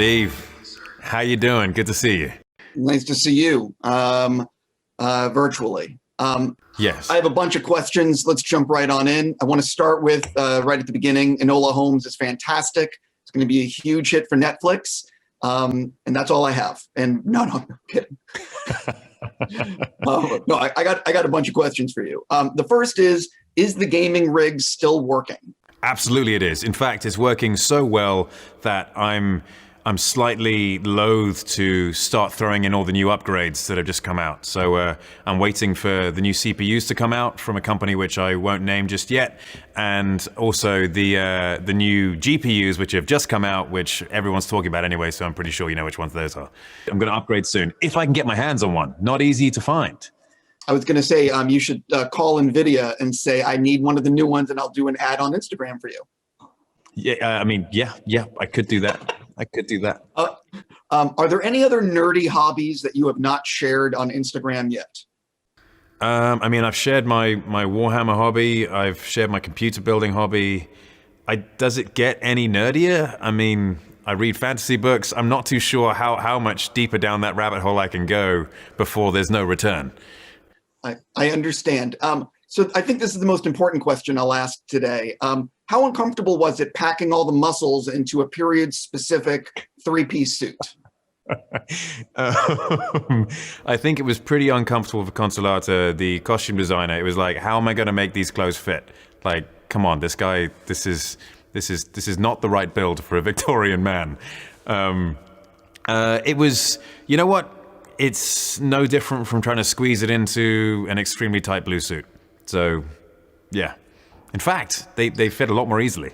Steve, how you doing? Good to see you. Nice to see you, virtually. Yes. I have a bunch of questions. Let's jump right on in. I want to start with, right at the beginning, Enola Holmes is fantastic. It's going to be a huge hit for Netflix. And that's all I have. And no, I'm kidding. No, I got a bunch of questions for you. The first is the gaming rig still working? Absolutely it is. In fact, it's working so well that I'm slightly loath to start throwing in all the new upgrades that have just come out. So I'm waiting for the new CPUs to come out from a company which I won't name just yet, and also the new GPUs which have just come out, which everyone's talking about anyway, so I'm pretty sure you know which ones those are. I'm going to upgrade soon, if I can get my hands on one. Not easy to find. I was going to say, you should call NVIDIA and say, I need one of the new ones, and I'll do an ad on Instagram for you. Yeah, yeah, I could do that. Are there any other nerdy hobbies that you have not shared on Instagram yet? I've shared my Warhammer hobby. I've shared my computer building hobby. Does it get any nerdier? I read fantasy books. I'm not too sure how much deeper down that rabbit hole I can go before there's no return. I understand. So I think this is the most important question I'll ask today. How uncomfortable was it packing all the muscles into a period-specific three-piece suit? I think it was pretty uncomfortable for Consolata, the costume designer. It was like, how am I going to make these clothes fit? Like, come on, this guy, this is not the right build for a Victorian man. It was, you know what? It's no different from trying to squeeze it into an extremely tight blue suit. So, yeah. In fact, they fit a lot more easily.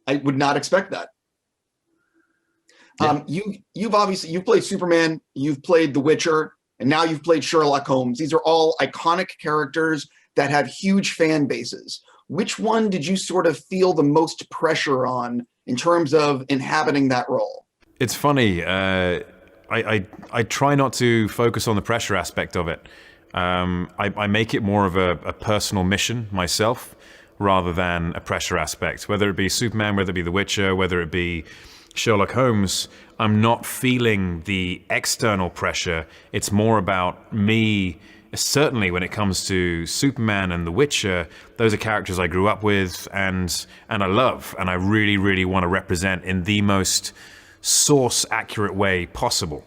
I would not expect that. Yeah. You've played Superman, you've played The Witcher, and now you've played Sherlock Holmes. These are all iconic characters that have huge fan bases. Which one did you sort of feel the most pressure on in terms of inhabiting that role? It's funny. I try not to focus on the pressure aspect of it. I make it more of a personal mission myself rather than a pressure aspect. Whether it be Superman, whether it be The Witcher, whether it be Sherlock Holmes, I'm not feeling the external pressure. It's more about me. Certainly when it comes to Superman and The Witcher, those are characters I grew up with and I love, and I really, really want to represent in the most source accurate way possible.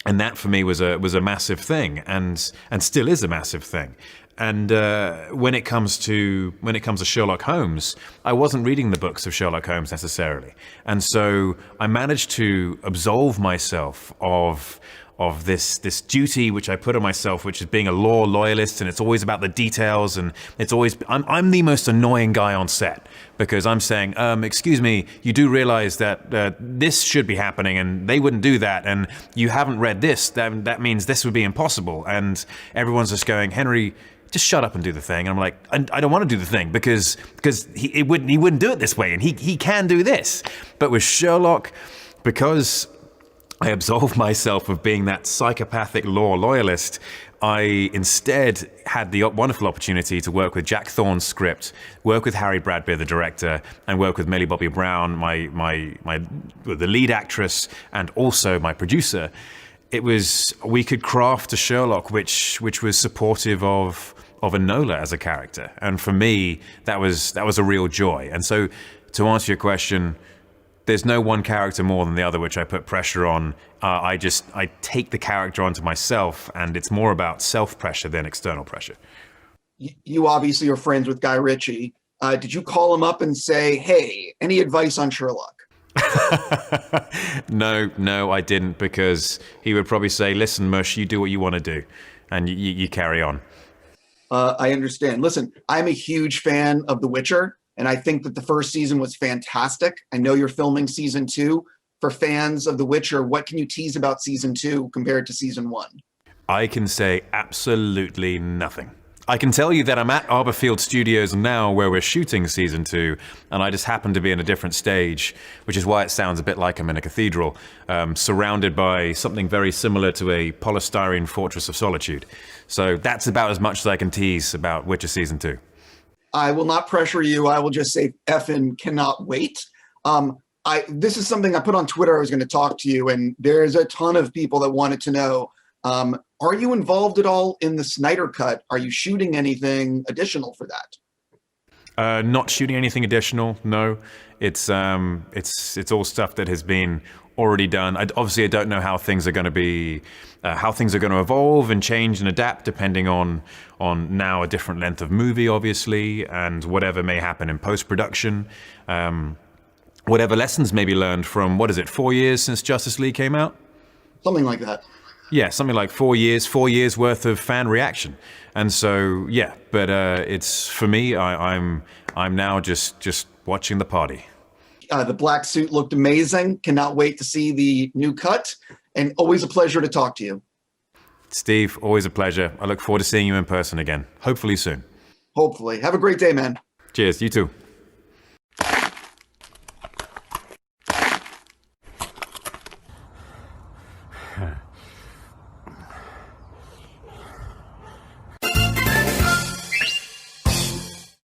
And that for me was a massive thing, and still is a massive thing. And when it comes to Sherlock Holmes, I wasn't reading the books of Sherlock Holmes necessarily, and so I managed to absolve myself of this duty which I put on myself, which is being a law loyalist, and it's always about the details, and it's always I'm the most annoying guy on set because I'm saying, excuse me, you do realize that this should be happening, and they wouldn't do that, and you haven't read this, that means this would be impossible, and everyone's just going, Henry, just shut up and do the thing. And I'm like, I don't want to do the thing because he wouldn't do it this way, and he can do this. But with Sherlock, because I absolved myself of being that psychopathic law loyalist, I instead had the wonderful opportunity to work with Jack Thorne's script, work with Harry Bradbeer, the director, and work with Millie Bobby Brown, the lead actress, and also my producer. We could craft a Sherlock which was supportive of Enola as a character, and for me that was a real joy. And so, to answer your question, there's no one character more than the other which I put pressure on. I take the character onto myself, and it's more about self-pressure than external pressure. You obviously are friends with Guy Ritchie. Did you call him up and say, hey, any advice on Sherlock? No, I didn't, because he would probably say, listen, Mush, you do what you want to do, and you carry on. I understand. Listen, I'm a huge fan of The Witcher, and I think that the first season was fantastic. I know you're filming season 2. For fans of The Witcher, what can you tease about season 2 compared to season 1? I can say absolutely nothing. I can tell you that I'm at Arborfield Studios now where we're shooting season 2, and I just happen to be in a different stage, which is why it sounds a bit like I'm in a cathedral, surrounded by something very similar to a polystyrene fortress of solitude. So that's about as much as I can tease about Witcher season 2. I will not pressure you. I will just say effing cannot wait. This is something I put on Twitter. I was going to talk to you, and there's a ton of people that wanted to know. Are you involved at all in the Снайдер Cut? Are you shooting anything additional for that? Not shooting anything additional. No, it's all stuff that has been already done. Obviously, I don't know how things are going to be, how things are going to evolve and change and adapt depending on now a different length of movie, obviously, and whatever may happen in post-production. Whatever lessons may be learned from, what is it, 4 years since Justice League came out? Something like that. Yeah, something like 4 years worth of fan reaction. And so, yeah, but it's, for me, I'm now just watching the party. The black suit looked amazing. Cannot wait to see the new cut. And always a pleasure to talk to you. Steve, always a pleasure. I look forward to seeing you in person again. Hopefully soon. Hopefully. Have a great day, man. Cheers, you too. Huh.